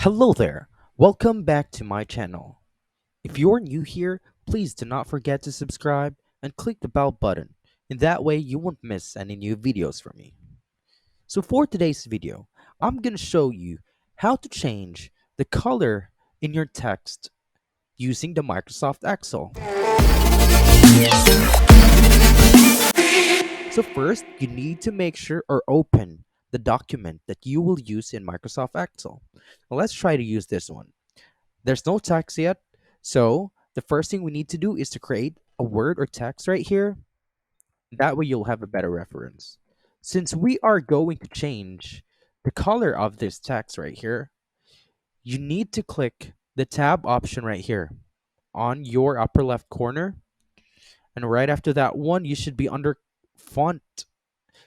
Hello there. Welcome back to my channel. If you're new here, please do not forget to subscribe and click the bell button. In that way, you won't miss any new videos from me. So for today's video, I'm going to show you how to change the color in your text using the Microsoft Excel. So first, you need to make sure or open the document that you will use in Microsoft Excel. Now let's try to use this one. There's no text yet, so the first thing we need to do is to create a word or text right here. That way you'll have a better reference. Since we are going to change the color of this text right here, you need to click the tab option right here on your upper left corner. And right after that one, you should be under font.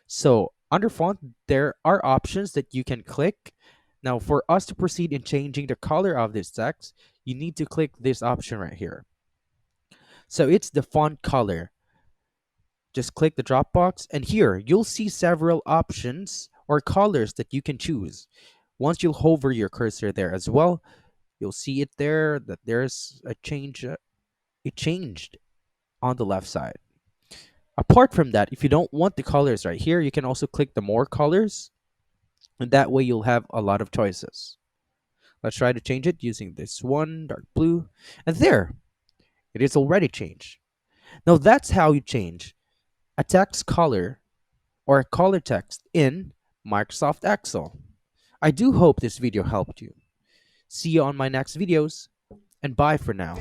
So under font, there are options that you can click. Now, for us to proceed in changing the color of this text, you need to click this option right here. So it's the font color. Just click the drop box, and here you'll see several options or colors that you can choose. Once you'll hover your cursor there as well, you'll see it there that there's a change. It changed on the left side. Apart from that, if you don't want the colors right here, you can also click the more colors, and that way you'll have a lot of choices. Let's try to change it using this one, dark blue, and there, it is already changed. Now that's how you change a text color or a color text in Microsoft Excel. I do hope this video helped you. See you on my next videos, and bye for now.